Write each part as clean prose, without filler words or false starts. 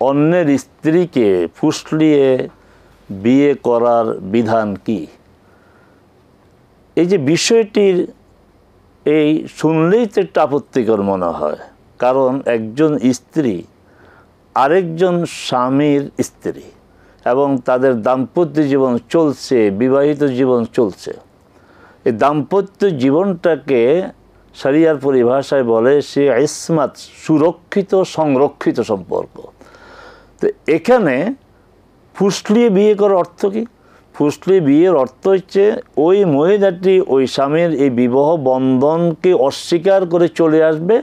অন্যের স্ত্রীকে ফুসলিয়ে বিয়ে করার বিধান কি? এই যে বিষয়টির এই শুনলেই তো একটা আপত্তিকর মনে হয়, কারণ একজন স্ত্রী আরেকজন স্বামীর স্ত্রী এবং তাদের দাম্পত্য জীবন চলছে, বিবাহিত জীবন চলছে। এই দাম্পত্য জীবনটাকে শরিয়ার পরিভাষায় বলে সে ইসমাত, সুরক্ষিত সংরক্ষিত সম্পর্ক। তো এখানে ফুসলিয়ে বিয়ে করার অর্থ কি? ফুসলিয়ে বিয়ের অর্থ হচ্ছে ওই মহিলাটি ওই স্বামীর এই বিবাহ বন্ধনকে অস্বীকার করে চলে আসবে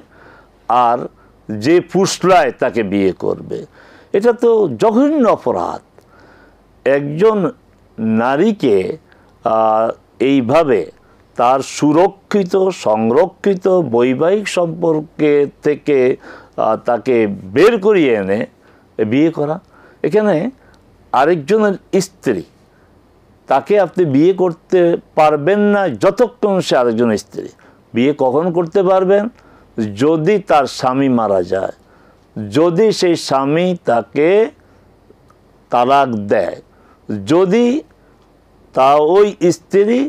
আর যে ফুসলায় তাকে বিয়ে করবে। এটা তো জঘন্য অপরাধ। একজন নারীকে এইভাবে তার সুরক্ষিত সংরক্ষিত বৈবাহিক সম্পর্কে থেকে তাকে বের করিয়ে এনে বিয়ে করা, এখানে আরেকজনের স্ত্রী, তাকে আপনি বিয়ে করতে পারবেন না যতক্ষণ সে আরেকজনের স্ত্রী। বিয়ে কখন করতে পারবেন? যদি তার স্বামী মারা যায়, যদি সেই স্বামী তাকে তালাক দেয়, যদি তা ওই স্ত্রী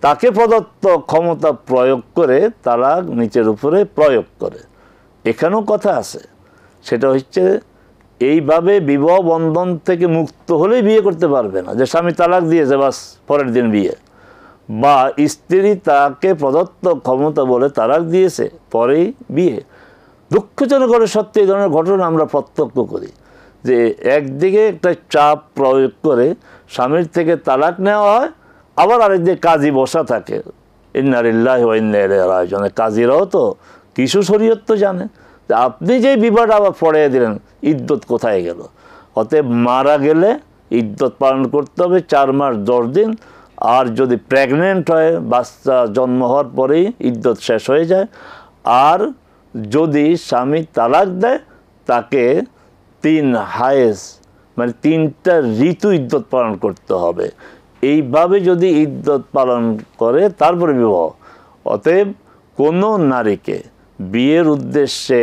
তাকে প্রদত্ত ক্ষমতা প্রয়োগ করে তালাক নিচের উপরে প্রয়োগ করে। এখানেও কথা আছে, সেটা হচ্ছে এইভাবে বিবাহ বন্ধন থেকে মুক্ত হলেই বিয়ে করতে পারবে না, যে স্বামী তালাক দিয়েছে বাস পরের দিন বিয়ে, বা স্ত্রী তাকে প্রদত্ত ক্ষমতা বলে তালাক দিয়েছে পরেই বিয়ে। দুঃখজনক করে সত্যি এই ধরনের ঘটনা আমরা প্রত্যক্ষ করি, যে একদিকে একটা চাপ প্রয়োগ করে স্বামীর থেকে তালাক নেওয়া হয়, আবার আরেকদিকে কাজী বসা থাকে। ইন্না লিল্লাহি ওয়া ইন্না ইলাইহি রাজিউন। কাজীরাও তো কিছু শরীয়ত তো জানে। আপনি যে বিবাহটা আবার পড়িয়ে দিলেন, ইদ্যত কোথায় গেল? অতএব মারা গেলে ইদ্যত পালন করতে হবে 4 মাস 10 দিন। আর যদি প্রেগনেন্ট হয়, বাচ্চা জন্ম হওয়ার পরেই ইদ্যত শেষ হয়ে যায়। আর যদি স্বামী তালাক দেয়, তাকে 3 হায়েজ মানে 3টা ঋতু ইদ্যত পালন করতে হবে। এইভাবে যদি ইদ্যত পালন করে তারপরে বিবাহ। অতএব কোনো নারীকে বিয়ের উদ্দেশ্যে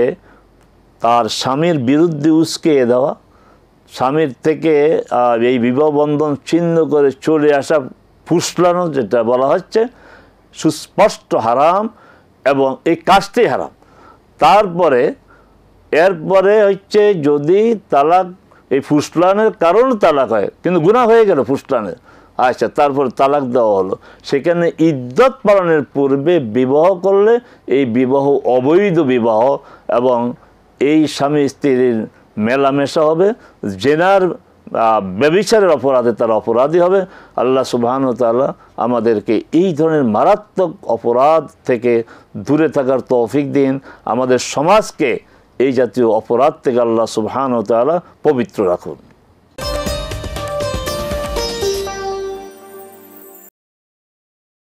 তার স্বামীর বিরুদ্ধে উস্কিয়ে দেওয়া, স্বামীর থেকে এই বিবাহ বন্ধন ছিন্ন করে চলে আসা, ফুসলানো যেটা বলা হচ্ছে, সুস্পষ্ট হারাম এবং এই কাজটাই হারাম। তারপরে এরপরে হচ্ছে যদি তালাক, এই ফুসলানের কারণে তালাক হয়, কিন্তু গুনাহ হয়ে গেল ফুসলানের, আচ্ছা তারপর তালাক দেওয়া হলো, সেখানে ইদ্যত পালনের পূর্বে বিবাহ করলে এই বিবাহ অবৈধ বিবাহ এবং এই স্বামী স্ত্রীর মেলামেশা হবে, জেনার ব্যভিচারের অপরাধে তারা অপরাধী হবে। আল্লাহ সুবহানাহু ওয়া তাআলা আমাদেরকে এই ধরনের মারাত্মক অপরাধ থেকে দূরে থাকার তৌফিক দিন। আমাদের সমাজকে এই জাতীয় অপরাধ থেকে আল্লাহ সুবহানাহু ওয়া তাআলা পবিত্র রাখুন।